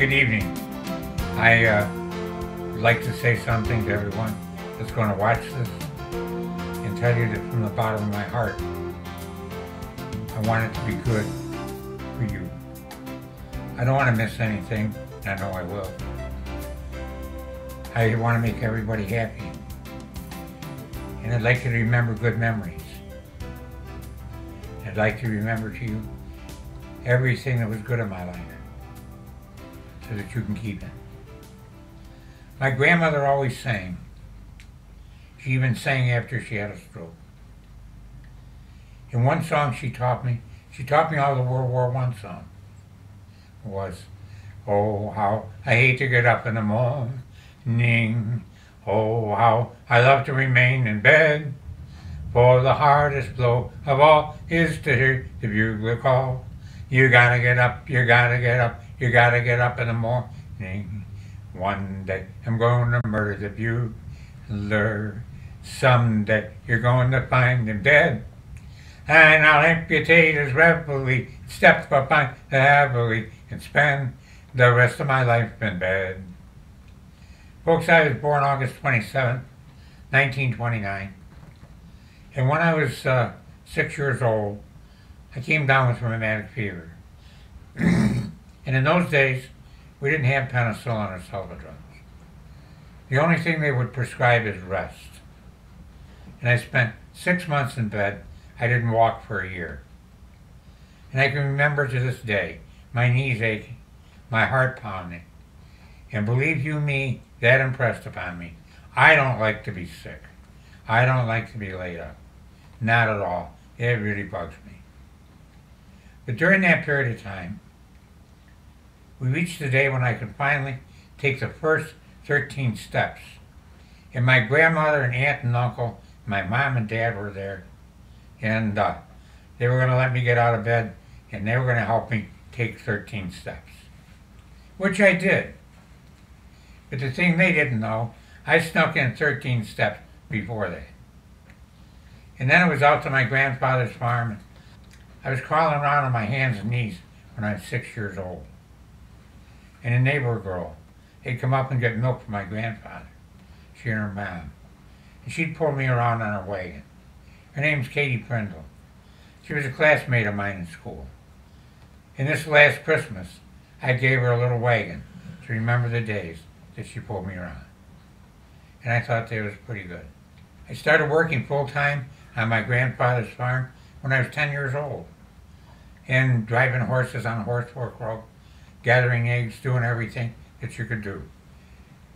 Good evening. I would like to say something to everyone that's going to watch this and tell you that from the bottom of my heart, I want it to be good for you. I don't want to miss anything, and I know I will. I want to make everybody happy. And I'd like you to remember good memories. I'd like to remember to you everything that was good in my life so that you can keep it. My grandmother always sang. She even sang after she had a stroke. In one song she taught me all the World War I songs. It was, oh, how I hate to get up in the morning. Oh, how I love to remain in bed. For the hardest blow of all is to hear the bugle call. You gotta get up, you gotta get up, you gotta get up in the morning. One day I'm going to murder the bugler. Someday you're going to find him dead. And I'll amputate his reveille, step behind the heavily, and spend the rest of my life in bed. Folks, I was born August 27th, 1929. And when I was 6 years old, I came down with rheumatic fever. And in those days, we didn't have penicillin or Salvadrons. The only thing they would prescribe is rest. And I spent 6 months in bed. I didn't walk for a year. And I can remember to this day, my knees aching, my heart pounding. And believe you me, that impressed upon me. I don't like to be sick. I don't like to be laid up. Not at all. It really bugs me. But during that period of time, we reached the day when I could finally take the first 13 steps. And my grandmother and aunt and uncle, my mom and dad were there. And they were going to let me get out of bed, and they were going to help me take 13 steps. Which I did. But the thing they didn't know, I snuck in 13 steps before that. And then it was out to my grandfather's farm. I was crawling around on my hands and knees when I was 6 years old. And a neighbor girl, they'd come up and get milk for my grandfather, she and her mom. And she'd pull me around on her wagon. Her name's Katie Prindle. She was a classmate of mine in school. And this last Christmas, I gave her a little wagon to remember the days that she pulled me around. And I thought that was pretty good. I started working full-time on my grandfather's farm when I was 10 years old. And driving horses on a horse fork rope, gathering eggs, doing everything that you could do.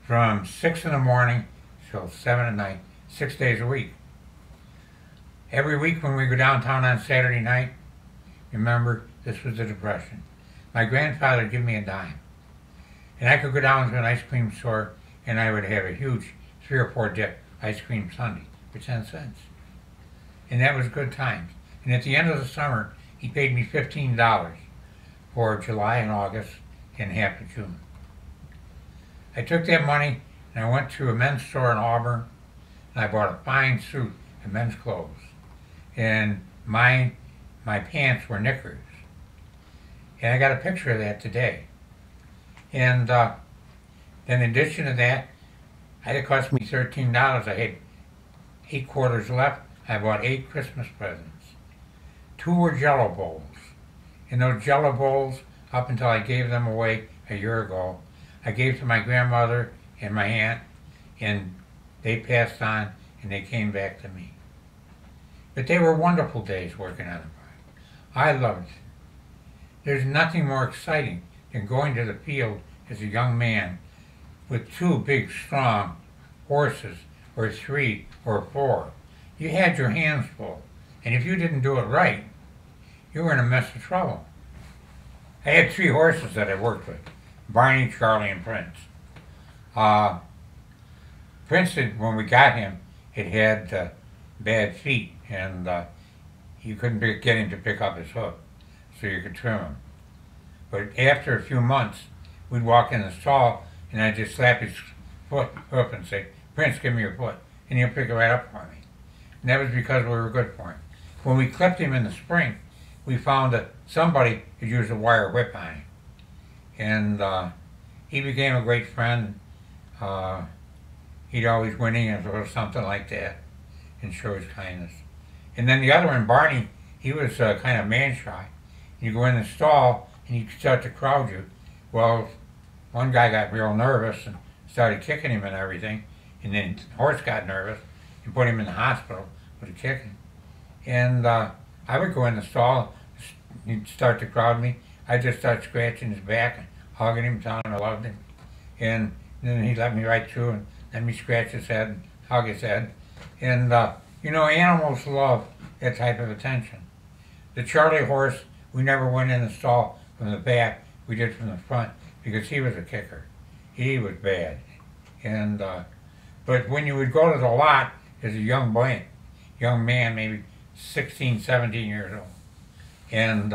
From 6 in the morning till 7 at night, 6 days a week. Every week when we go downtown on Saturday night, remember, this was the Depression, my grandfather would give me a dime. And I could go down to an ice cream store and I would have a huge 3 or 4 dip ice cream sundae for 10 cents. And that was good times. And at the end of the summer, he paid me $15 for July and August and half of June. I took that money and I went to a men's store in Auburn and I bought a fine suit of men's clothes. And my pants were knickers. And I got a picture of that today. And then in addition to that, it cost me $13. I had 8 quarters left. I bought 8 Christmas presents. 2 were Jello bowls. And those Jello bowls, up until I gave them away a year ago, I gave to my grandmother and my aunt, and they passed on and they came back to me. But they were wonderful days working on the farm. I loved it. There's nothing more exciting than going to the field as a young man with 2 big, strong horses, or 3 or 4. You had your hands full, and if you didn't do it right, you were in a mess of trouble. I had 3 horses that I worked with, Barney, Charlie, and Prince. Prince, when we got him, it had bad feet, and you couldn't get him to pick up his hoof, so you could trim him. But after a few months, we'd walk in the stall, and I'd just slap his foot up and say, Prince, give me your foot, and he'll pick it right up for me. And that was because we were good for him. When we clipped him in the spring, we found that somebody had used a wire whip on him. And he became a great friend. He'd always winning or something like that and show his kindness. And then the other one, Barney, he was kind of man shy. You go in the stall and he'd start to crowd you. Well, one guy got real nervous and started kicking him and everything. And then the horse got nervous and put him in the hospital with a kicking. And I would go in the stall, he'd start to crowd me. I'd just start scratching his back and hugging him, telling him I loved him. And then he'd let me right through and let me scratch his head and hug his head. And, you know, animals love that type of attention. The Charlie horse, we never went in the stall from the back, we did from the front, because he was a kicker. He was bad. And, but when you would go to the lot as a young man, maybe 16, 17 years old, and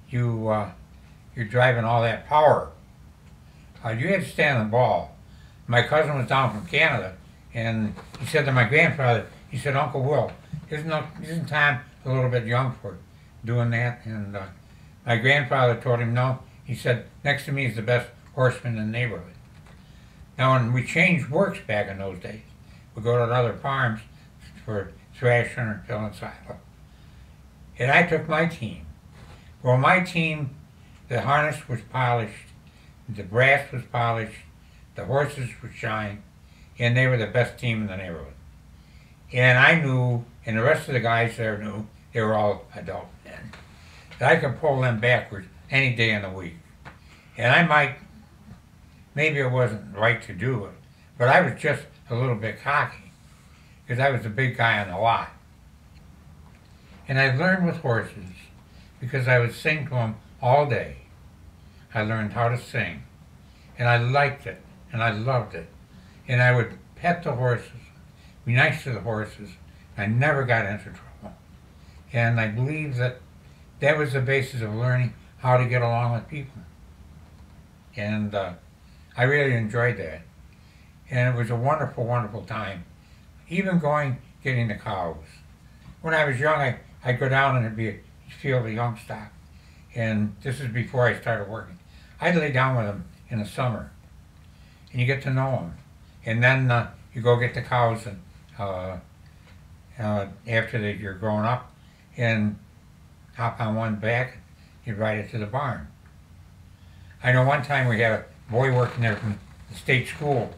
you're driving all that power, you had to stand on the ball. My cousin was down from Canada, and he said to my grandfather, he said, Uncle Will, isn't Tom a little bit young for doing that? And my grandfather told him no. He said, next to me is the best horseman in the neighborhood. Now, when we changed works back in those days, we go to other farms for thrashing or filling silo. And I took my team. Well, my team, the harness was polished, the brass was polished, the horses were shined, and they were the best team in the neighborhood. And I knew, and the rest of the guys there knew, they were all adult men, that I could pull them backwards any day in the week. And I might, maybe it wasn't right to do it, but I was just a little bit cocky, because I was the big guy on the lot. And I learned with horses, because I would sing to them all day. I learned how to sing, and I liked it, and I loved it. And I would pet the horses, be nice to the horses. I never got into trouble. And I believe that that was the basis of learning how to get along with people. And I really enjoyed that. And it was a wonderful, wonderful time. Even getting the cows. When I was young, I'd go down and it'd be a field of young stock. And this is before I started working. I'd lay down with them in the summer. And you get to know them. And then you go get the cows and after you're grown up and hop on one back, you ride it to the barn. I know one time we had a boy working there from the state school,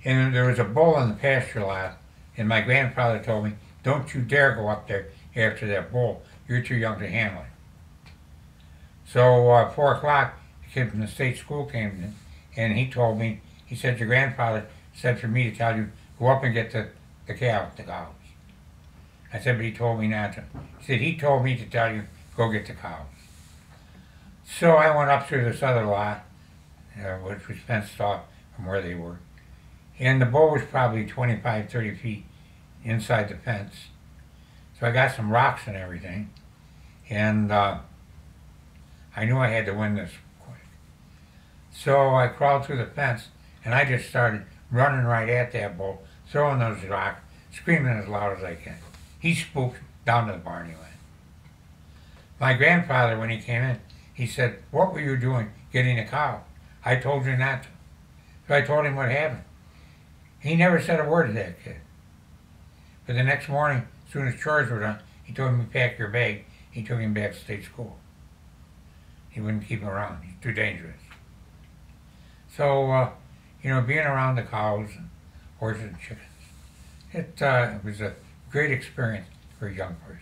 and there was a bull in the pasture lot, and my grandfather told me, don't you dare go up there after that bull. You're too young to handle it. So 4 o'clock, the kid from the state school came in, and he told me, he said, your grandfather said for me to tell you, go up and get the cows. I said, but he told me not to. He said, he told me to tell you, go get the cows. So I went up through this other lot, which was fenced off from where they were. And the bull was probably 25, 30 feet inside the fence. So I got some rocks and everything. And I knew I had to win this quick. So I crawled through the fence, and I just started running right at that bull, throwing those rocks, screaming as loud as I can. He spooked, down to the barn he went. My grandfather, when he came in, he said, what were you doing getting a cow? I told you not to. So I told him what happened. He never said a word to that kid. But the next morning, as soon as chores were done, he told him to pack your bag. He took him back to state school. He wouldn't keep him around. He's too dangerous. So, you know, being around the cows and horses and chickens, it was a great experience for a young person.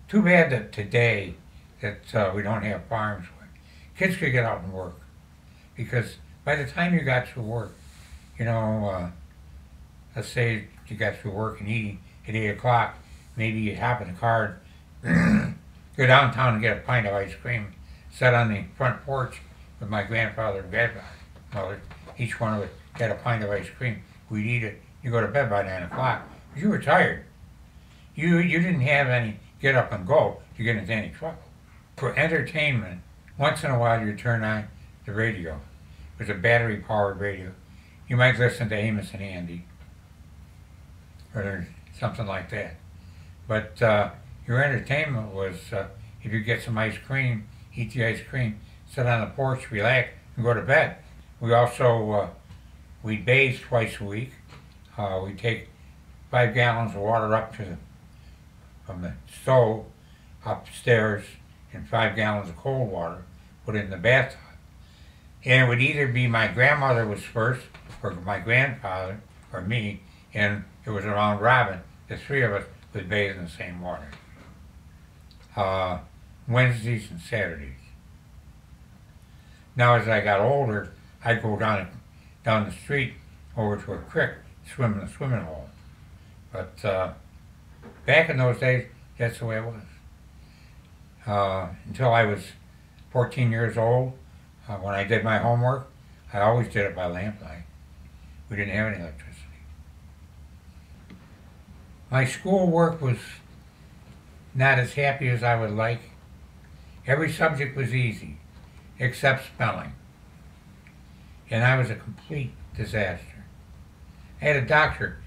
Too bad that today that we don't have farms where kids could get out and work. Because by the time you got to work, you know, let's say you got through work and eating at 8 o'clock, maybe you'd hop in the car, go downtown and get a pint of ice cream, sit on the front porch with my grandfather and grandmother. Each one of us had a pint of ice cream. We'd eat it. You go to bed by 9 o'clock. You were tired. You didn't have any get up and go to get into any trouble. For entertainment, once in a while you turn on the radio. It was a battery-powered radio. You might listen to Amos and Andy or something like that. But your entertainment was if you get some ice cream, eat the ice cream, sit on the porch, relax, and go to bed. We also, we bathe twice a week. We take 5 gallons of water up to from the stove upstairs and 5 gallons of cold water, put it in the bathtub. And it would either be my grandmother was first, or my grandfather, or me, and it was around Robin. The three of us would bathe in the same water. Wednesdays and Saturdays. Now as I got older, I'd go down the street over to a creek, swim in a swimming hole. But back in those days, that's the way it was. Until I was 14 years old, when I did my homework, I always did it by lamplight. We didn't have any electricity. My schoolwork was not as happy as I would like. Every subject was easy, except spelling. And I was a complete disaster. I had a doctor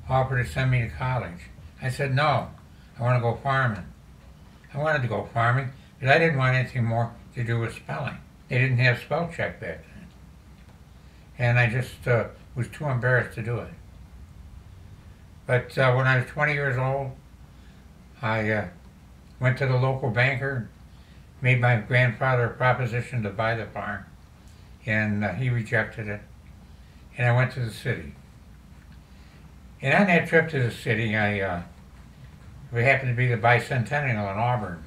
offer to send me to college. I said, no, I want to go farming. I wanted to go farming, but I didn't want anything more to do with spelling. They didn't have spell check back then. And I just was too embarrassed to do it. But when I was 20 years old, I went to the local banker, made my grandfather a proposition to buy the farm, and he rejected it. And I went to the city. And on that trip to the city, it happened to be the bicentennial in Auburn.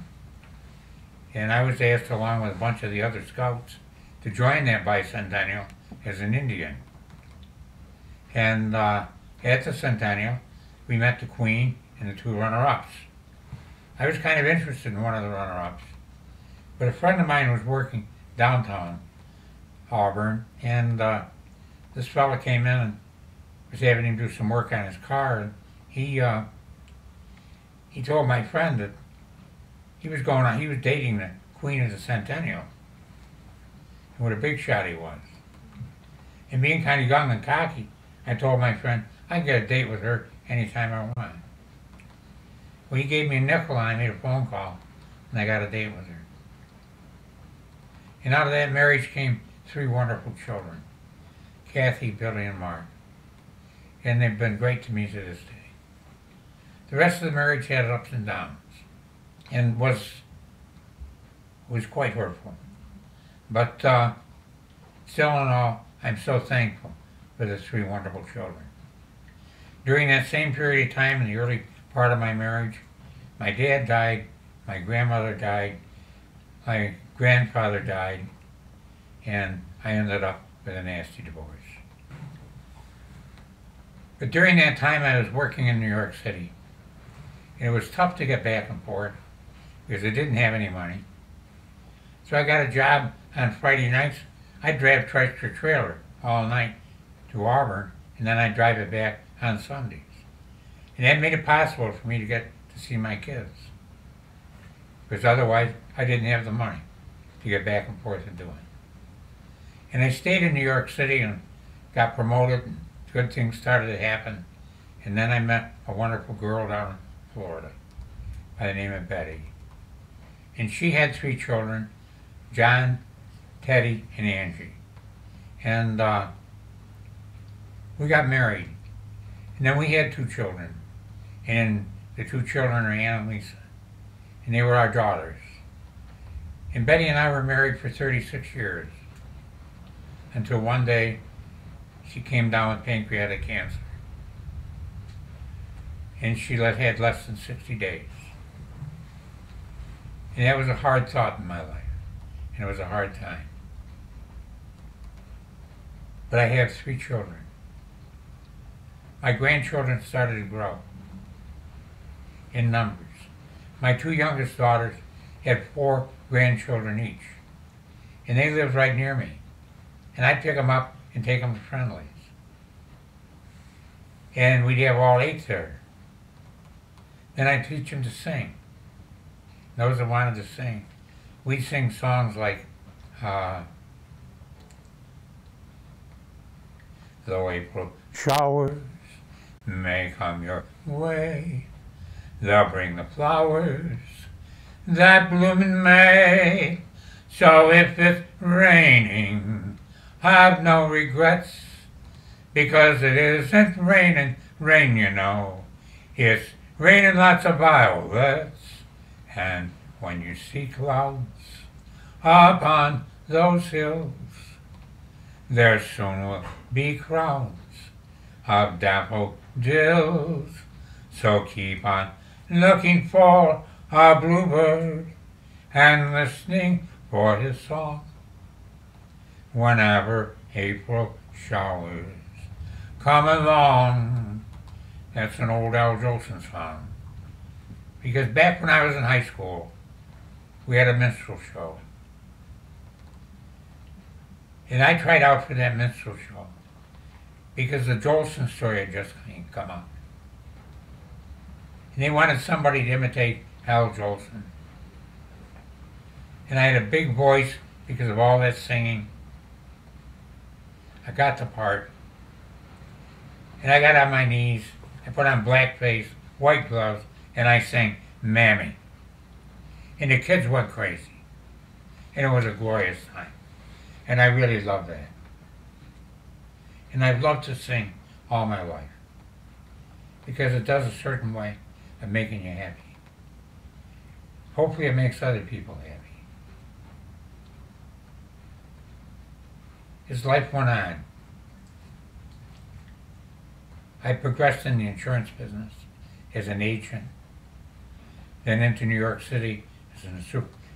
And I was asked, along with a bunch of the other scouts, to join that bicentennial as an Indian. And at the centennial, we met the Queen and the 2 runner-ups. I was kind of interested in one of the runner-ups, but a friend of mine was working downtown Auburn, and this fella came in and was having him do some work on his car, and he told my friend that he was dating the Queen of the Centennial, and what a big shot he was. And being kind of young and cocky, I told my friend I could get a date with her anytime I want. Well, he gave me a nickel and I made a phone call, and I got a date with her. And out of that marriage came 3 wonderful children, Kathy, Billy, and Mark. And they've been great to me to this day. The rest of the marriage had ups and downs, and was quite hurtful. But still in all, I'm so thankful for the 3 wonderful children. During that same period of time, in the early part of my marriage, my dad died, my grandmother died, my grandfather died, and I ended up with a nasty divorce. But during that time, I was working in New York City, and it was tough to get back and forth because I didn't have any money. So I got a job on Friday nights. I'd drive tractor trailer all night to Auburn, and then I'd drive it back on Sundays. And that made it possible for me to get to see my kids, because otherwise I didn't have the money to get back and forth and do it. And I stayed in New York City and got promoted, and good things started to happen. And then I met a wonderful girl down in Florida by the name of Betty. And she had 3 children, John, Teddy, and Angie. And we got married. And then we had 2 children. And the 2 children are Anna and Lisa. And they were our daughters. And Betty and I were married for 36 years. Until one day, she came down with pancreatic cancer. And she had less than 60 days. And that was a hard thought in my life. And it was a hard time. But I have 3 children. My grandchildren started to grow in numbers. My 2 youngest daughters had 4 grandchildren each. And they lived right near me. And I'd pick them up and take them to friendlies. And we'd have all 8 there. Then I'd teach them to sing. Those that wanted to sing. We'd sing songs like, though April showers may come your way, they'll bring the flowers that bloom in May. So if it's raining, I've no regrets, because it isn't raining rain, you know. It's raining lots of violets, and when you see clouds up on those hills, there soon will be crowds of daffodils. So keep on looking for a bluebird and listening for his song whenever April showers come along. That's an old Al Jolson song. Because back when I was in high school, we had a minstrel show. And I tried out for that minstrel show because the Jolson story had just come out. And they wanted somebody to imitate Al Jolson. And I had a big voice because of all that singing. I got the part. And I got on my knees, I put on blackface, white gloves, and I sang Mammy. And the kids went crazy. And it was a glorious time. And I really loved that. And I've loved to sing all my life. Because it does a certain way of making you happy. Hopefully it makes other people happy. As life went on, I progressed in the insurance business as an agent, then into New York City as an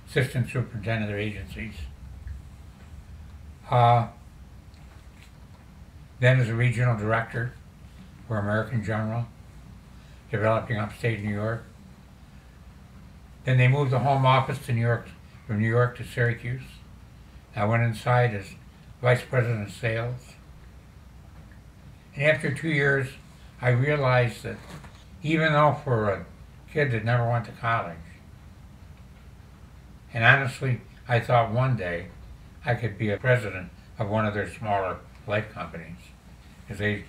assistant superintendent of agencies. Then as a regional director for American General, developing upstate New York. Then they moved the home office to New York, from New York to Syracuse. I went inside as vice president of sales. And after 2 years, I realized that even though for a kid that never went to college, and honestly, I thought one day I could be a president of one of their smaller life companies, because they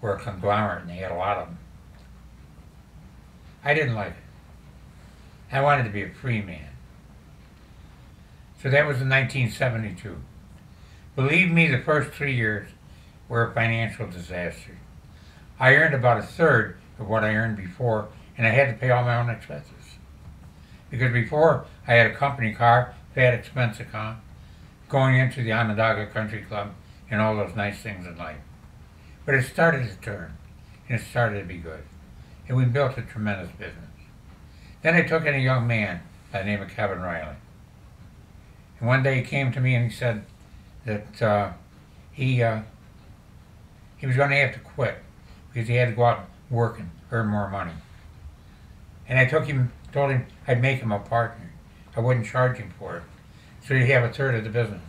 were a conglomerate and they had a lot of them. I didn't like it. I wanted to be a free man. So that was in 1972. Believe me, the first 3 years were a financial disaster. I earned about a third of what I earned before, and I had to pay all my own expenses. Because before, I had a company car, bad expense account, going into the Onondaga Country Club, and all those nice things in life. But it started to turn, and it started to be good. And we built a tremendous business. Then I took in a young man by the name of Kevin Riley. And one day he came to me and he said that he was going to have to quit because he had to go out and work and earn more money. And I told him I'd make him a partner. I wouldn't charge him for it. So he'd have a third of the business.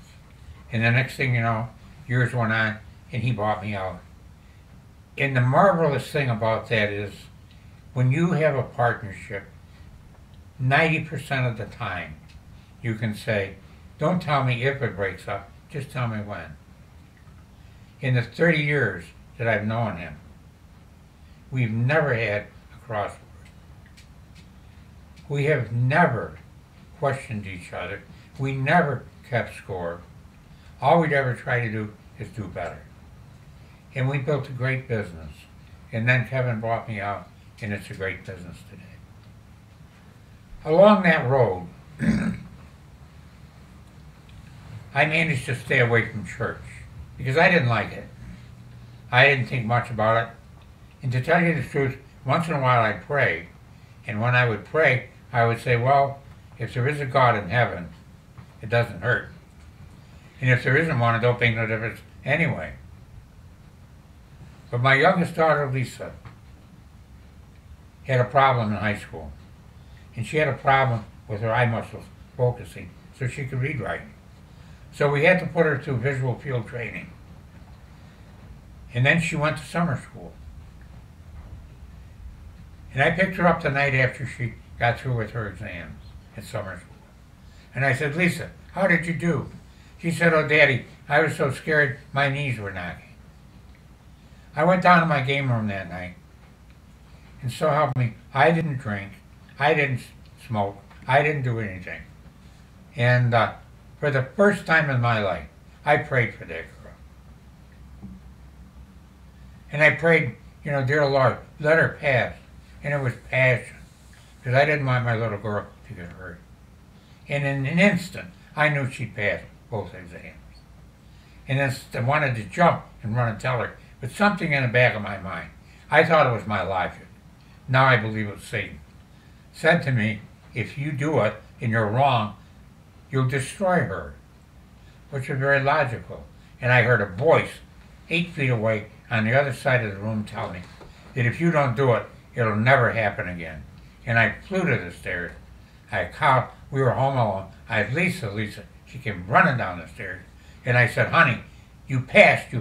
And the next thing you know, years went on and he bought me out. And the marvelous thing about that is when you have a partnership, 90% of the time you can say, don't tell me if it breaks up, just tell me when. In the 30 years that I've known him, we've never had a crossword. We have never questioned each other. We never kept score. All we'd ever try to do is do better. And we built a great business. And then Kevin bought me out, and it's a great business today. Along that road, I managed to stay away from church because I didn't like it. I didn't think much about it. And to tell you the truth, once in a while I'd pray. And when I would pray, I would say, well, if there is a God in heaven, it doesn't hurt. And if there isn't one, it don't make no difference anyway. But my youngest daughter, Lisa, had a problem in high school. And she had a problem with her eye muscles focusing, so she could read right. So we had to put her through visual field training. And then she went to summer school. And I picked her up the night after she got through with her exams at summer school. And I said, Lisa, how did you do? She said, oh, Daddy, I was so scared my knees were knocking. I went down to my game room that night, and so help me, I didn't drink, I didn't smoke, I didn't do anything. And for the first time in my life, I prayed for that girl. And I prayed, dear Lord, let her pass. And it was passion, because I didn't want my little girl to get hurt. And in an instant, I knew she passed both exams. And then I wanted to jump and run and tell her, but something in the back of my mind, I thought it was my logic. Now I believe it was Satan. Said to me, if you do it and you're wrong, you'll destroy her, which was very logical. And I heard a voice 8 feet away on the other side of the room tell me that if you don't do it, it'll never happen again. And I flew to the stairs. I called, we were home alone. I had Lisa, she came running down the stairs. And I said, honey, you passed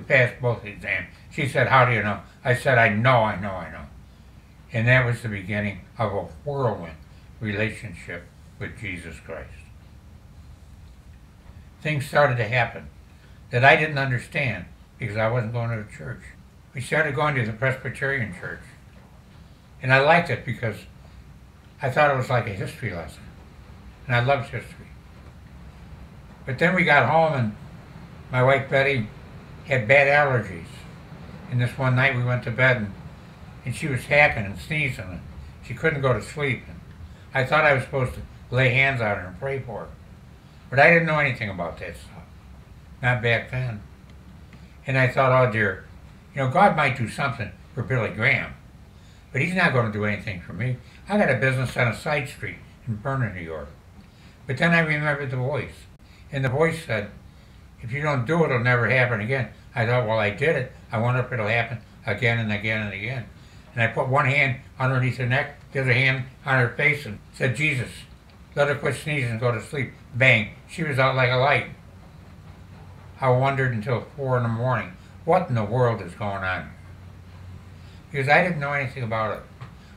both exams. She said, how do you know? I said, I know. And that was the beginning of a whirlwind relationship with Jesus Christ. Things started to happen that I didn't understand because I wasn't going to the church. We started going to the Presbyterian church. And I liked it because I thought it was like a history lesson. And I loved history. But then we got home and my wife Betty had bad allergies. And this one night we went to bed and she was hacking and sneezing and she couldn't go to sleep. And I thought I was supposed to lay hands on her and pray for her. But I didn't know anything about that stuff. Not back then. And I thought, oh dear, God might do something for Billy Graham, but he's not going to do anything for me. I got a business on a side street in Vernon, New York. But then I remembered the voice. And the voice said, if you don't do it, it'll never happen again. I thought, well, I did it. I wonder if it'll happen again and again and again. And I put one hand underneath her neck, the other hand on her face, and said, Jesus, let her quit sneezing and go to sleep. Bang. She was out like a light. I wondered until 4 in the morning, what in the world is going on? Because I didn't know anything about it.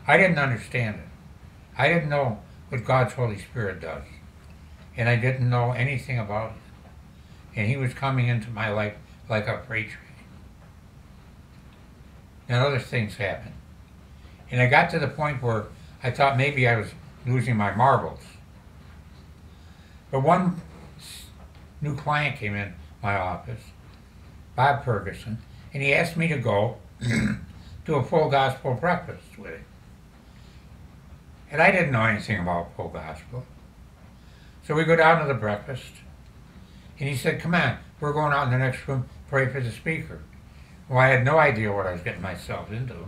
I didn't understand it. I didn't know what God's Holy Spirit does. And I didn't know anything about it. And he was coming into my life like a freight train. And other things happened. And I got to the point where I thought maybe I was losing my marbles. But one new client came in my office, Bob Ferguson, and he asked me to go to a full gospel breakfast with him. And I didn't know anything about full gospel. So we go down to the breakfast, and he said, come on, we're going out in the next room, pray for the speaker. Well, I had no idea what I was getting myself into.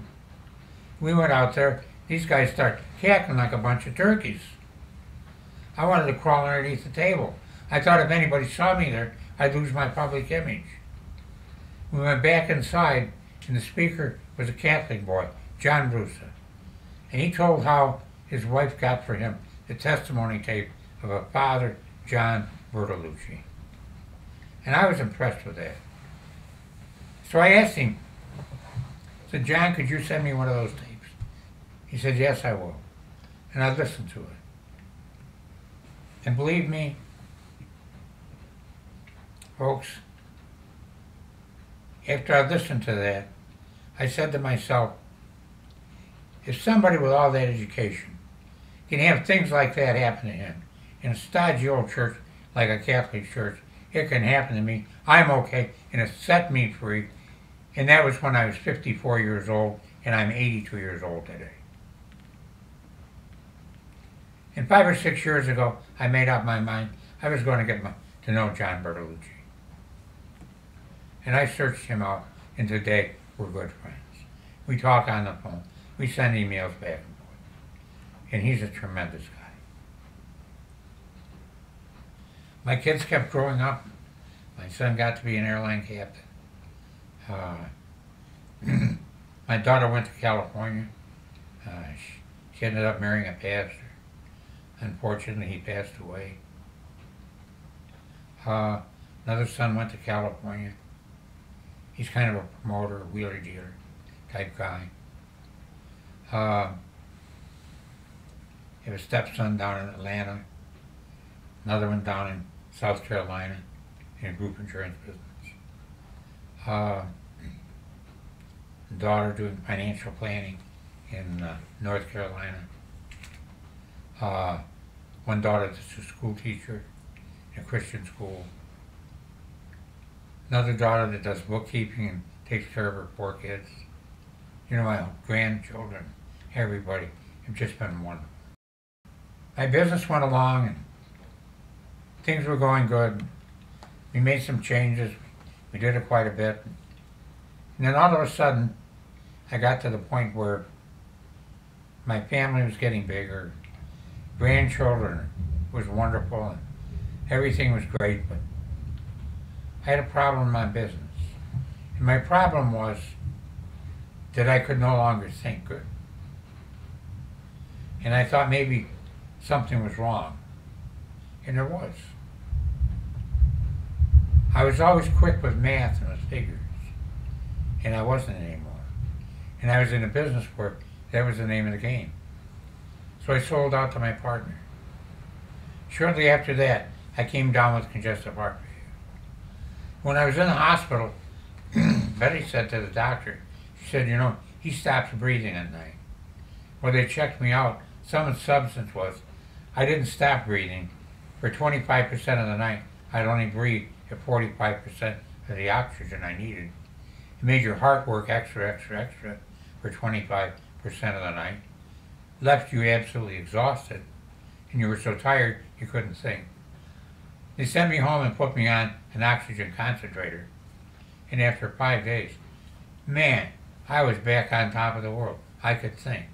We went out there, these guys start cackling like a bunch of turkeys. I wanted to crawl underneath the table. I thought if anybody saw me there, I'd lose my public image. We went back inside, and the speaker was a Catholic boy, John Brusa. And he told how his wife got for him the testimony tape of a Father John Bertolucci. And I was impressed with that. So I asked him, I said, John, could you send me one of those tapes? He said, yes, I will. And I listened to it. And believe me, folks, after I listened to that, I said to myself, if somebody with all that education can have things like that happen to him in a stodgy old church like a Catholic church, it can happen to me. I'm okay, and it set me free. And that was when I was 54 years old, and I'm 82 years old today. And 5 or 6 years ago, I made up my mind I was going to get to know John Bertolucci. And I searched him out, and today we're good friends. We talk on the phone. We send emails back and forth. And he's a tremendous guy. My kids kept growing up. My son got to be an airline captain. My daughter went to California. She ended up marrying a pastor. Unfortunately, he passed away. Another son went to California. He's kind of a promoter, a wheeler dealer type guy. I have a stepson down in Atlanta. Another one down in South Carolina in a group insurance business. Daughter doing financial planning in North Carolina. One daughter that's a school teacher in a Christian school. Another daughter that does bookkeeping and takes care of her 4 kids. You know, my grandchildren, everybody, have just been wonderful. My business went along and things were going good. We made some changes. We did it quite a bit. And then all of a sudden, I got to the point where my family was getting bigger. Grandchildren was wonderful and everything was great, but I had a problem in my business. And my problem was that I could no longer think good. And I thought maybe something was wrong. And there was. I was always quick with math and with figures. And I wasn't anymore. And I was in a business where that was the name of the game. So I sold out to my partner. Shortly after that, I came down with congestive heart failure. When I was in the hospital, Betty said to the doctor, she said, you know, he stops breathing at night. Well, they checked me out. Some of the substance was, I didn't stop breathing. For 25% of the night, I'd only breathe at 45% of the oxygen I needed. It made your heart work extra for 25% of the night. Left you absolutely exhausted, and you were so tired you couldn't think. They sent me home and put me on an oxygen concentrator. And after 5 days, man, I was back on top of the world. I could think.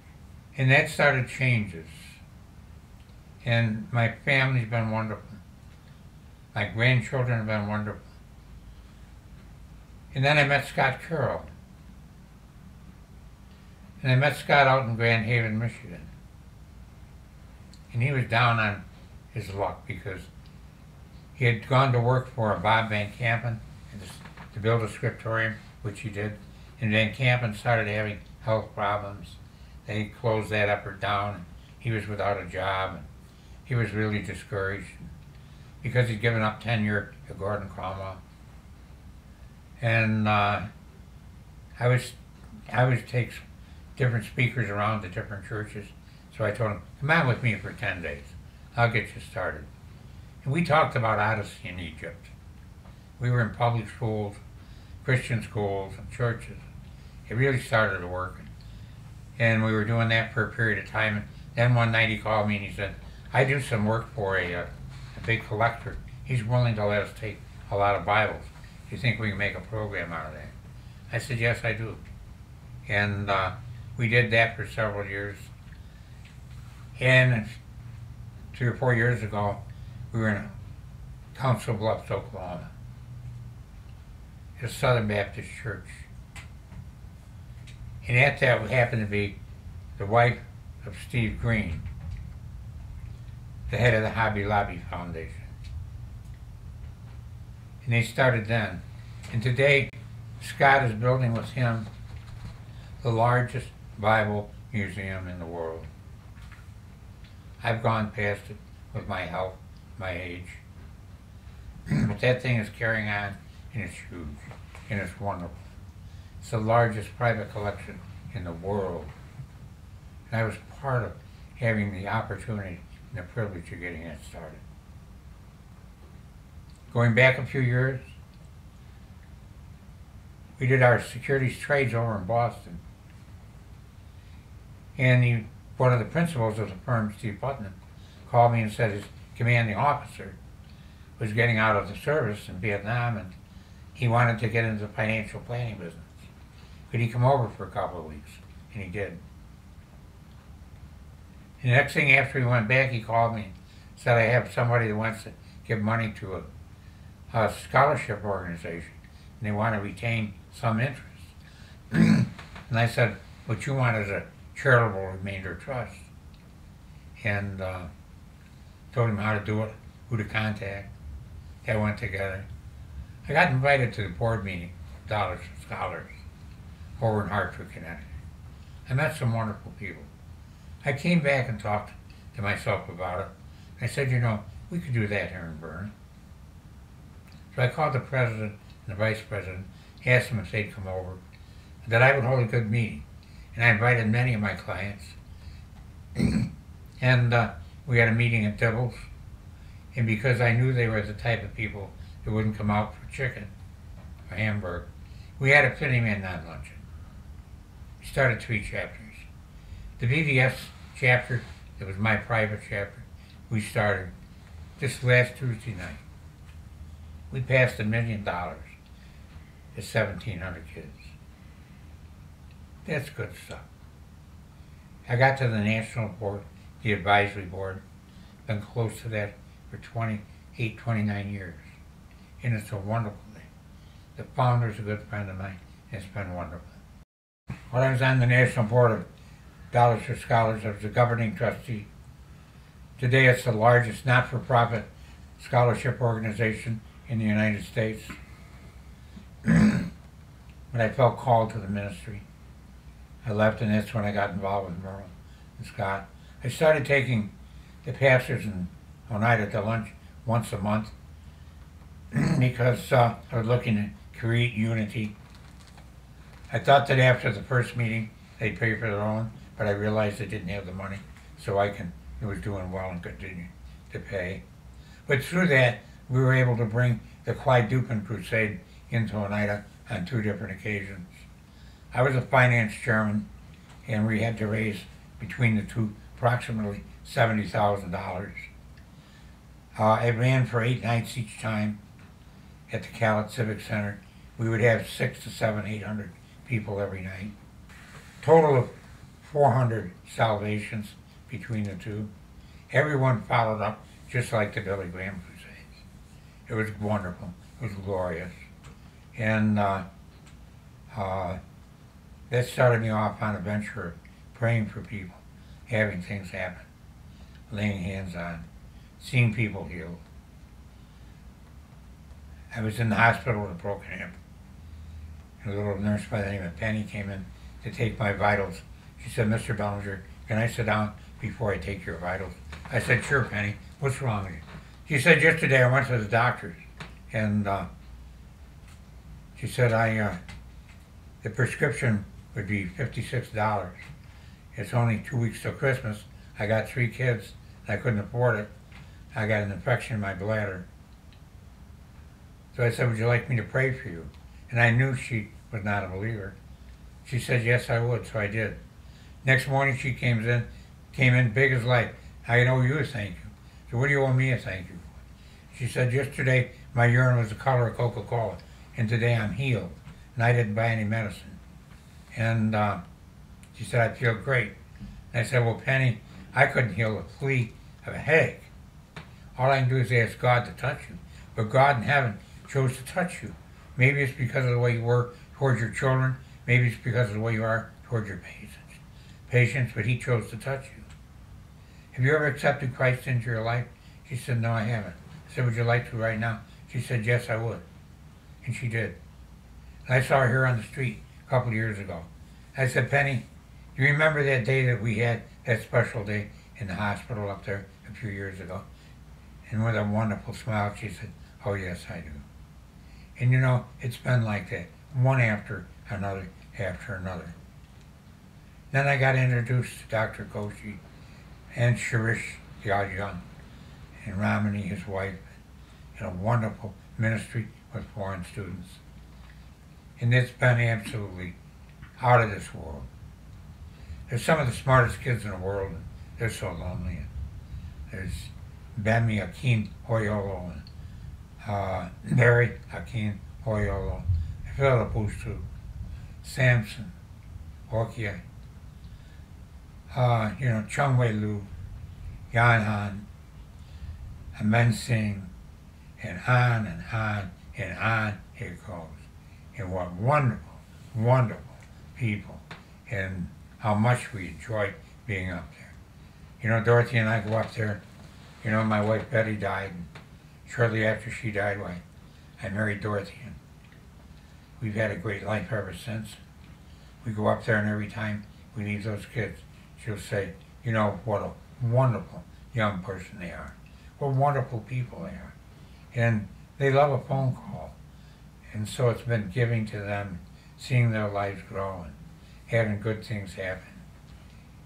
And that started changes. And my family's been wonderful. My grandchildren have been wonderful. And then I met Scott Carroll. And I met Scott out in Grand Haven, Michigan. And he was down on his luck because he had gone to work for Bob Van Kampen to build a scriptorium, which he did. And Van Kampen started having health problems. They closed that up or down. He was without a job. And he was really discouraged because he'd given up tenure to Gordon Cromwell. And I would take different speakers around to different churches. So I told him, come on with me for 10 days. I'll get you started. And we talked about Odyssey in Egypt. We were in public schools, Christian schools, and churches. It really started to work. And we were doing that for a period of time. And then one night he called me and he said, I do some work for a big collector. He's willing to let us take a lot of Bibles. Do you think we can make a program out of that? I said, yes, I do. And we did that for several years. And 3 or 4 years ago, we were in Council Bluffs, Oklahoma. It's a Southern Baptist church. And at that happened to be the wife of Steve Green, the head of the Hobby Lobby Foundation. And they started then. And today, Scott is building with him the largest Bible museum in the world. I've gone past it with my health, my age. But that thing is carrying on, and it's huge, and it's wonderful. It's the largest private collection in the world. And I was part of having the opportunity and the privilege of getting that started. Going back a few years, we did our securities trades over in Boston. And one of the principals of the firm, Steve Putnam, called me and said his commanding officer was getting out of the service in Vietnam and he wanted to get into the financial planning business. Could he come over for a couple of weeks? And he did. And the next thing after he went back, he called me and said, I have somebody that wants to give money to a scholarship organization and they want to retain some interest. And I said, what you want is a charitable remainder trust. And told him how to do it, who to contact. That went together. I got invited to the board meeting of Dollars for Scholars over in Hartford, Connecticut. I met some wonderful people. I came back and talked to myself about it. I said, you know, we could do that here in Bern. So I called the president and the vice president, asked them if they'd come over, that I would hold a good meeting. And I invited many of my clients. And we had a meeting at Dibble's. And because I knew they were the type of people that wouldn't come out for chicken or hamburger, we had a 50-man non-luncheon. started 3 chapters. The BVS chapter, that was my private chapter, we started this last Tuesday night. We passed $1 million to 1,700 kids. That's good stuff. I got to the national board, the advisory board, been close to that for 28, 29 years. And it's a wonderful thing. The founder's a good friend of mine, and it's been wonderful. When I was on the National Board of Dollars for Scholars, I was a governing trustee. Today it's the largest not-for-profit scholarship organization in the United States. But I felt called to the ministry. I left, and that's when I got involved with Merle and Scott. I started taking the pastors in Oneida to lunch once a month because I was looking to create unity. I thought that after the first meeting they'd pay for their own, but I realized they didn't have the money, so it was doing well and continued to pay. But through that, we were able to bring the Clyde Dupin Crusade into Oneida on 2 different occasions. I was a finance chairman, and we had to raise between the two approximately $70,000. I ran for 8 nights each time at the Calat Civic Center. We would have 600 to 800 people every night. Total of 400 salvations between the two. Everyone followed up just like the Billy Graham Crusades. It was wonderful. It was glorious. And that started me off on a venture of praying for people, having things happen, laying hands on, seeing people healed. I was in the hospital with a broken hip. A little nurse by the name of Penny came in to take my vitals. She said, "Mr. Bellinger, can I sit down before I take your vitals?" I said, "Sure, Penny. What's wrong with you?" She said, "Yesterday I went to the doctor's, and she said the prescription would be $56. It's only 2 weeks till Christmas. I got 3 kids, and I couldn't afford it. I got an infection in my bladder." So I said, "Would you like me to pray for you?" And I knew she was not a believer. She said, "Yes, I would," so I did. Next morning she came in big as life. "I owe you a thank you." So "What do you owe me a thank you for?" She said, "Yesterday my urine was the color of Coca-Cola, and today I'm healed, and I didn't buy any medicine." And she said, "I feel great." And I said, "Well, Penny, I couldn't heal a flea of a headache. All I can do is ask God to touch you. But God in heaven chose to touch you. Maybe it's because of the way you were towards your children. Maybe it's because of the way you are towards your patients, but He chose to touch you. Have you ever accepted Christ into your life?" She said, "No, I haven't." I said, "Would you like to right now?" She said, "Yes, I would." And she did. And I saw her here on the street a couple of years ago. I said, "Penny, do you remember that day that we had that special day in the hospital up there a few years ago?" And with a wonderful smile, she said, "Oh, yes, I do." And you know, it's been like that, one after another after another. Then I got introduced to Dr. Koshi and Shirish Young and Ramani, his wife, in a wonderful ministry with foreign students. And it's been absolutely out of this world. They're some of the smartest kids in the world, and they're so lonely. There's Bemi Akin Hoyolo and Barry Akin Hoyolo, Philip Ustu, Samson, Orkia, Chung Wei Lu, Yan Han, Amen Singh, and on and on and on it goes. And what wonderful, wonderful people, and how much we enjoy being up there. You know, Dorothy and I go up there. You know, my wife Betty died, and shortly after she died, I married Dorothy, and we've had a great life ever since. We go up there, and every time we leave those kids, she'll say, "You know, what a wonderful young person they are. What wonderful people they are." And they love a phone call. And so it's been giving to them, seeing their lives grow and having good things happen.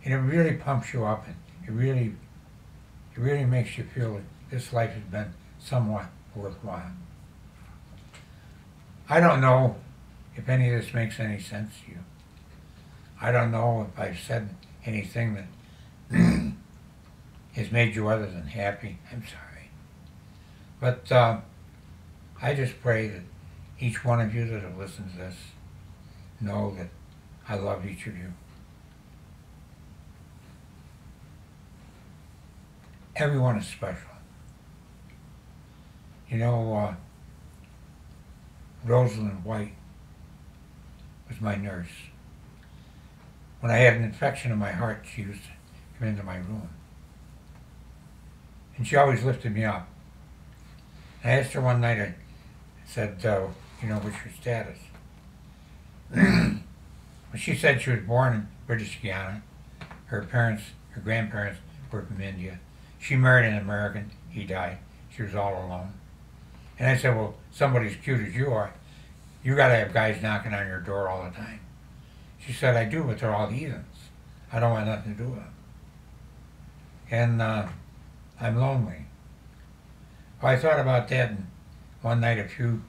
And it really pumps you up, and it really makes you feel that this life has been somewhat worthwhile. I don't know if any of this makes any sense to you. I don't know if I've said anything that has made you other than happy. I'm sorry. But I just pray that each one of you that have listened to this know that I love each of you. Everyone is special. You know, Rosalind White was my nurse. When I had an infection in my heart, she used to come into my room. And she always lifted me up. I asked her one night, I said, you know, what's your status? Well, she said she was born in British Guiana. Her grandparents were from India. She married an American. He died. She was all alone. And I said, well, somebody as cute as you are, you got to have guys knocking on your door all the time. She said, I do, but they're all heathens. I don't want nothing to do with them. And I'm lonely. Well, I thought about that, and one night a few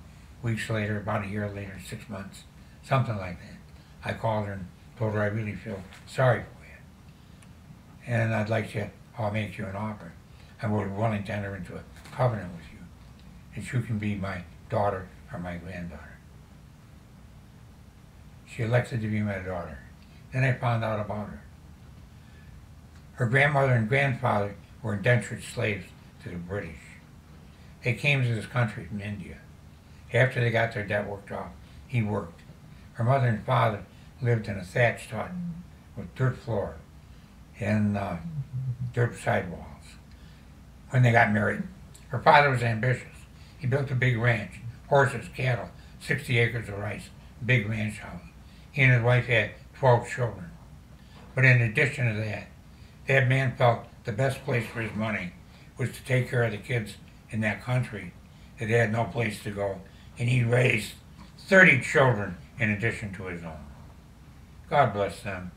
weeks later, about a year later, 6 months, something like that, I called her and told her I really feel sorry for you. And I'll make you an offer. I was willing to enter into a covenant with you, that you can be my daughter or my granddaughter. She elected to be my daughter. Then I found out about her. Her grandmother and grandfather were indentured slaves to the British. They came to this country from India. After they got their debt worked off, he worked. Her mother and father lived in a thatched hut with dirt floor and dirt sidewalls. When they got married, her father was ambitious. He built a big ranch, horses, cattle, 60 acres of rice, big ranch house. He and his wife had 12 children. But in addition to that man felt the best place for his money was to take care of the kids in that country that had no place to go. And he raised 30 children in addition to his own. God bless them.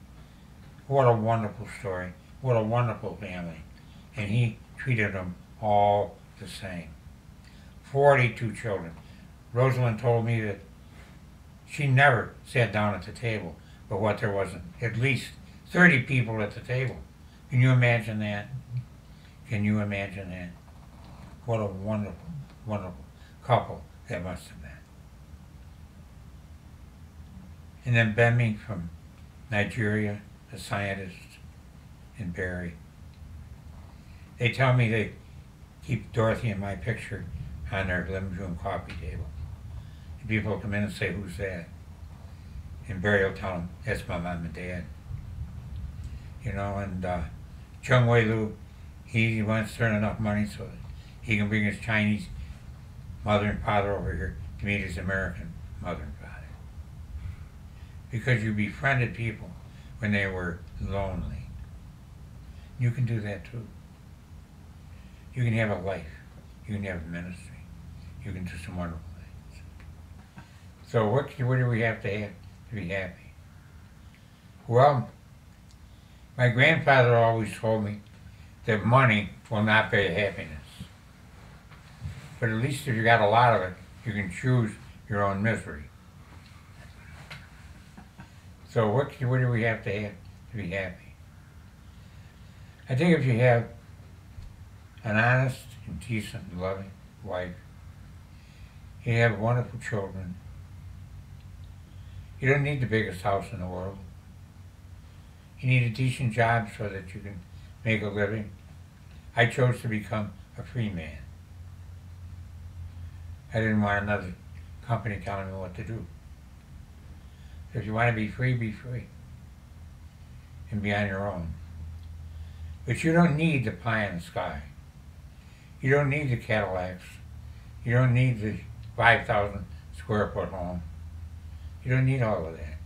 What a wonderful story. What a wonderful family. And he treated them all the same. 42 children. Rosalind told me that she never sat down at the table, but what there was at least 30 people at the table. Can you imagine that? Can you imagine that? What a wonderful, wonderful couple that must have been. And then Bemi from Nigeria, a scientist in Barrie. They tell me they keep Dorothy and my picture on their living room coffee table. And people come in and say, who's that? And Barrie will tell them, that's my mom and dad. You know, and Chung Wei Lu, he wants to earn enough money so that he can bring his Chinese mother and father over here to meet his American mother and father. Because you befriended people when they were lonely. You can do that too. You can have a life. You can have a ministry. You can do some wonderful things. So what do we have to be happy? Well, my grandfather always told me that money will not buy happiness. But at least if you got a lot of it, you can choose your own misery. So what do we have to be happy? I think if you have an honest and decent and loving wife, you have wonderful children, you don't need the biggest house in the world. You need a decent job so that you can make a living. I chose to become a free man. I didn't want another company telling me what to do. So if you want to be free and be on your own. But you don't need the pie in the sky. You don't need the Cadillacs. You don't need the 5,000 square foot home. You don't need all of that.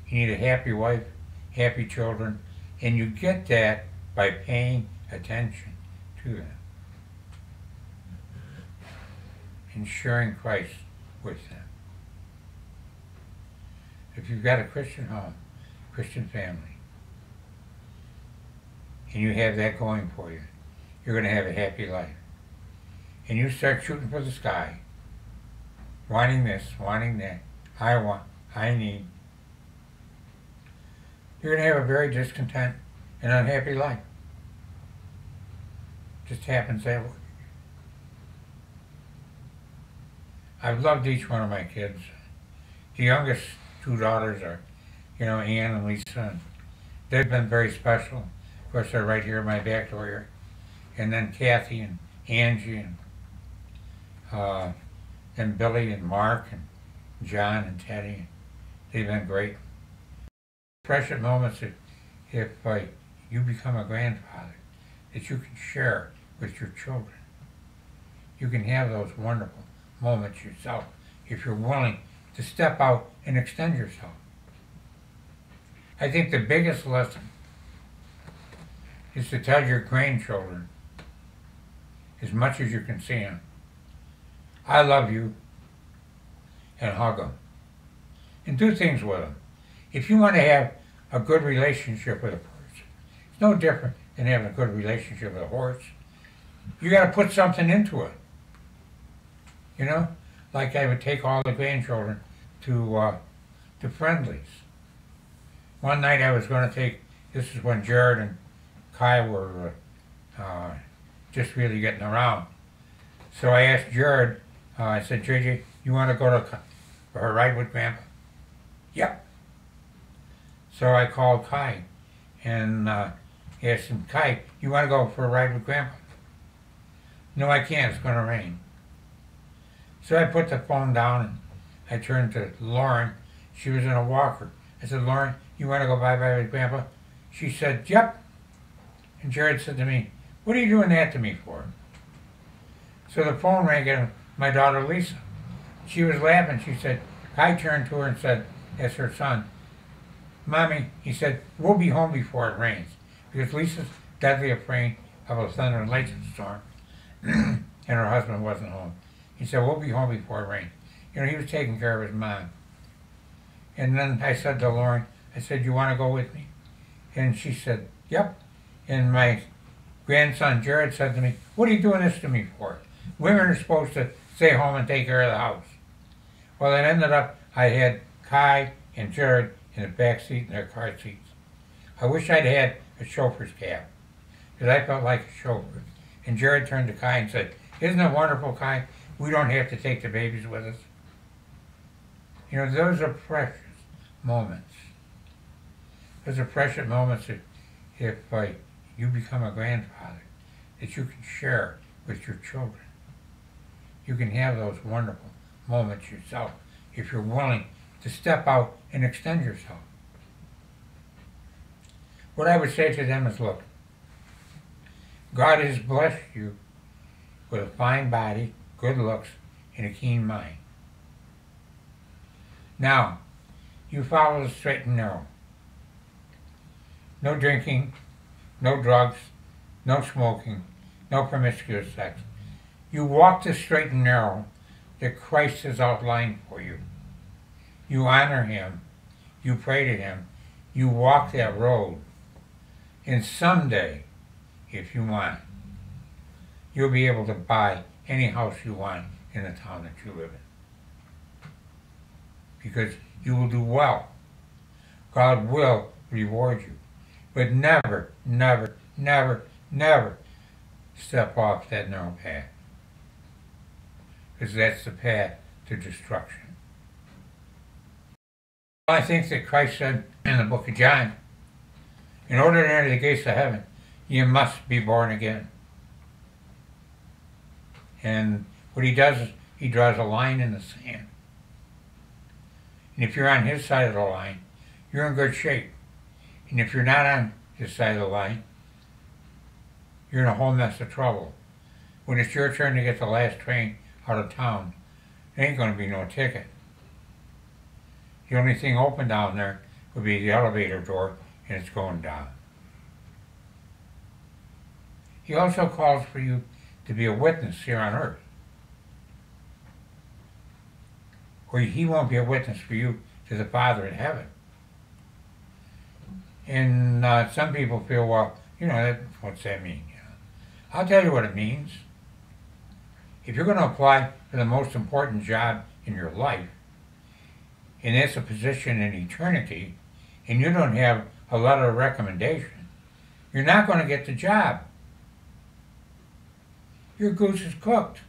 You need a happy wife, happy children, and you get that by paying attention to them and sharing Christ with them. If you've got a Christian home, Christian family, and you have that going for you, you're going to have a happy life. And you start shooting for the sky, wanting this, wanting that, I want, I need. you're going to have a very discontent and unhappy life. Just happens that way. I've loved each one of my kids. The youngest two daughters are, Ann and Lisa. And they've been very special. Of course, they're right here in my back door here. And then Kathy and Angie and Billy and Mark and John and Teddy. They've been great. Precious moments if you become a grandfather that you can share with your children. You can have those wonderful moments yourself if you're willing to step out and extend yourself. I think the biggest lesson is to tell your grandchildren, as much as you can see them, I love you, and hug them. And do things with them. If you want to have a good relationship with a person, it's no different than having a good relationship with a horse. You got to put something into it. Like I would take all the grandchildren to friendlies. One night I was going to take, this is when Jared and Kai were just really getting around. So I asked Jared, I said, JJ, you want to go for a ride with Grandpa? Yep. So I called Kai and asked him, Kai, you want to go for a ride with Grandpa? No, I can't. It's going to rain. So I put the phone down and I turned to Lauren. She was in a walker. I said, Lauren, you want to go bye-bye with Grandpa? She said, yep. And Jared said to me, what are you doing that to me for? So the phone rang and my daughter Lisa. She was laughing. She said, Kai turned to her and said, as her son, Mommy, he said, we'll be home before it rains. Because Lisa's deadly afraid of a thunder and lightning storm. And her husband wasn't home. He said, we'll be home before it rains. He was taking care of his mom. And then I said to Lauren, I said, you want to go with me? And she said, yep. And my grandson Jared said to me, what are you doing this to me for? Women are supposed to stay home and take care of the house. Well, it ended up, I had Kai and Jared in the back seat in their car seats. I wish I'd had a chauffeur's cab, because I felt like a chauffeur. And Jared turned to Kai and said, isn't it wonderful, Kai? We don't have to take the babies with us. Those are precious moments. Those are precious moments if you become a grandfather that you can share with your children. You can have those wonderful moments yourself if you're willing to step out and extend yourself. What I would say to them is, look, God has blessed you with a fine body, good looks, and a keen mind. Now, you follow the straight and narrow. No drinking, no drugs, no smoking, no promiscuous sex. You walk the straight and narrow that Christ has outlined for you. You honor Him. You pray to Him. You walk that road. And someday, if you want, you'll be able to buy any house you want in the town that you live in. Because you will do well. God will reward you. But never, never, never, never step off that narrow path. Because that's the path to destruction. I think that Christ said in the book of John, in order to enter the gates of heaven, you must be born again. And what He does is He draws a line in the sand. And if you're on His side of the line, you're in good shape. And if you're not on His side of the line, you're in a whole mess of trouble. When it's your turn to get the last train out of town, there ain't going to be no ticket. The only thing open down there would be the elevator door, and it's going down. He also calls for you to be a witness here on earth. Or He won't be a witness for you to the Father in heaven. And some people feel, well, what's that mean? I'll tell you what it means. If you're going to apply for the most important job in your life, and that's a position in eternity, and you don't have a letter of recommendation, you're not going to get the job. Your goose is cooked.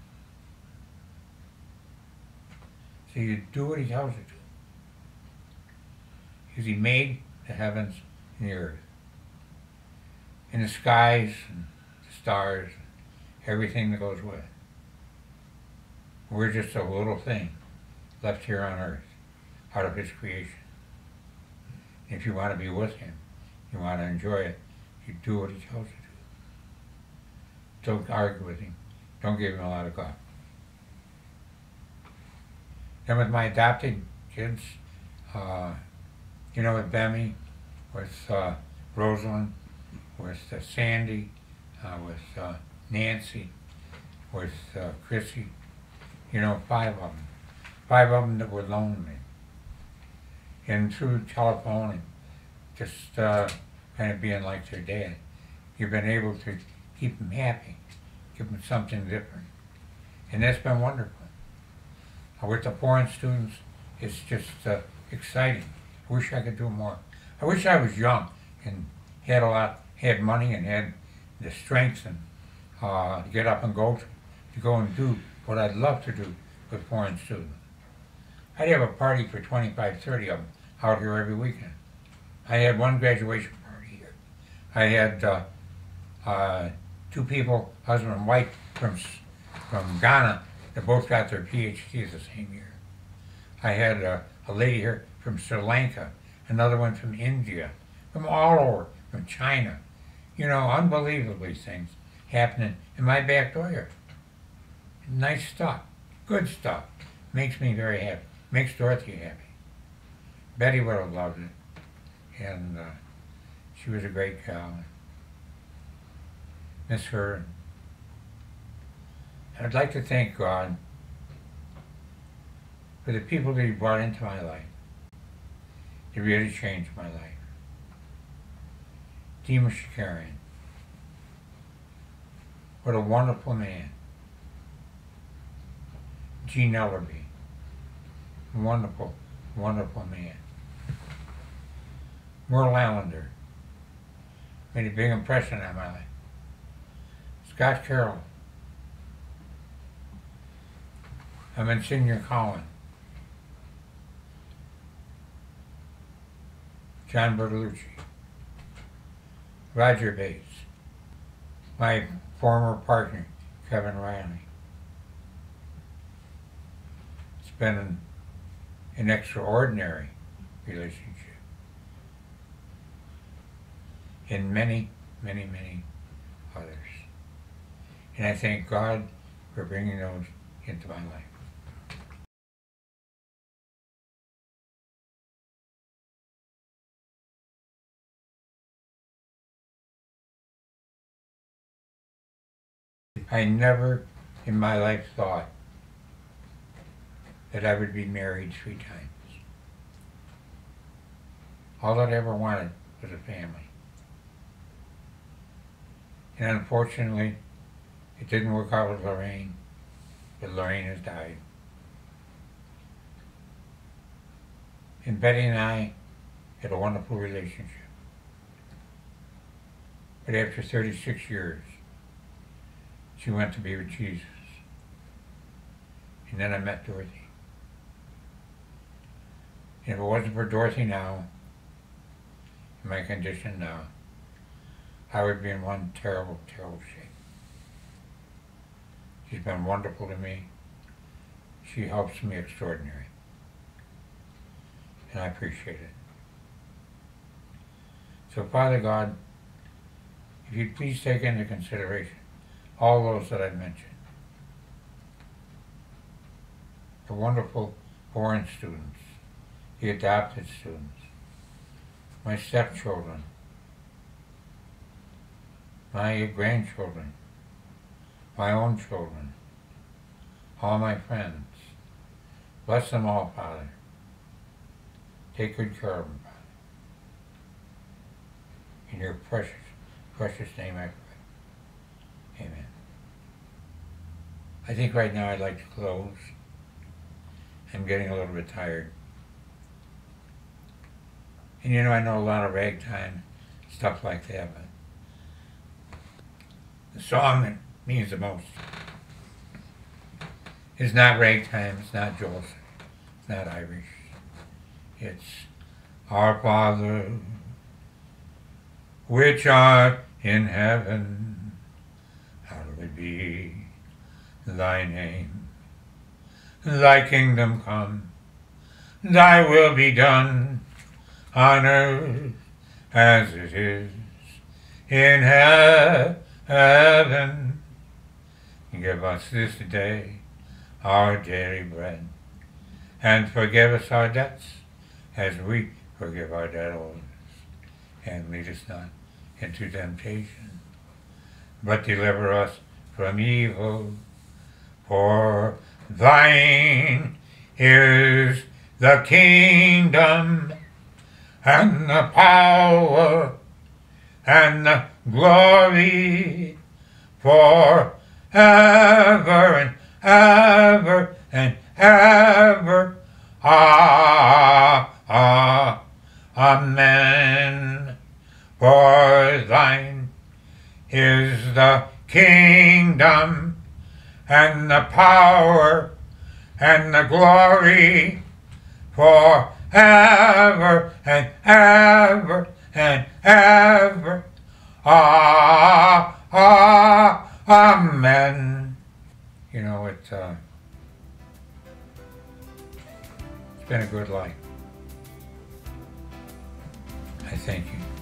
So you do what he tells you to. Because he made the heavens and the earth, and the skies and the stars, everything that goes with it. We're just a little thing left here on earth out of his creation. If you want to be with him, you want to enjoy it, you do what he tells you to. Don't argue with him. Don't give him a lot of guff. Then with my adopted kids, with Bemmy, with Rosalind, with Sandy, with Nancy, with Chrissy, 5 of them. 5 of them that were lonely. And through telephone and just kind of being like their dad, you've been able to keep them happy, give them something different. And that's been wonderful. With the foreign students, it's just exciting. I wish I could do more. I wish I was young and had money and had the strength and to get up and go and do what I'd love to do with foreign students. I'd have a party for 25, 30 of them out here every weekend. I had one graduation party here. I had 2 people, husband and wife, from Ghana that both got their PhDs the same year. I had a lady here from Sri Lanka, another one from India, from all over, from China. Unbelievably things happening in my back door here. Nice stuff, good stuff. Makes me very happy. Makes Dorothy happy. Betty would have loved it. And she was a great gal. Miss her. I'd like to thank God for the people that he brought into my life. They really changed my life. Dima Shakarian. What a wonderful man. Gene Ellerby. Wonderful, wonderful man. Merle Allender. Made a big impression on my life. Scott Carroll. Monsignor Collin. John Bertolucci. Roger Bates. My former partner, Kevin Riley. It's been an extraordinary relationship. And many, many, many others. And I thank God for bringing those into my life. I never in my life thought that I would be married 3 times. All I ever wanted was a family. And unfortunately, it didn't work out with Lorraine, but Lorraine has died. And Betty and I had a wonderful relationship. But after 36 years, she went to be with Jesus. And then I met Dorothy. And if it wasn't for Dorothy now, in my condition now, I would be in one terrible, terrible shape. She's been wonderful to me. She helps me extraordinary. And I appreciate it. So Father God, if you'd please take into consideration all those that I've mentioned. The wonderful foreign students, the adopted students, my stepchildren, my grandchildren, my own children, all my friends. Bless them all, Father. Take good care of them, Father. In your precious, precious name I pray. Amen. I think right now I'd like to close. I'm getting a little bit tired. And you know, I know a lot of ragtime stuff like that, but the song that means the most is not ragtime, it's not Joseph, it's not Irish. It's Our Father, which art in heaven, hallowed be thy name. Thy kingdom come, thy will be done on earth as it is in heaven. Give us this day our daily bread, and forgive us our debts as we forgive our debtors. And lead us not into temptation, but deliver us from evil. For thine is the kingdom, and the power, and the glory, forever and ever and ever. Amen. For thine is the kingdom, and the power, and the glory, forever and ever and ever. Amen. You know, it's been a good life. I thank you.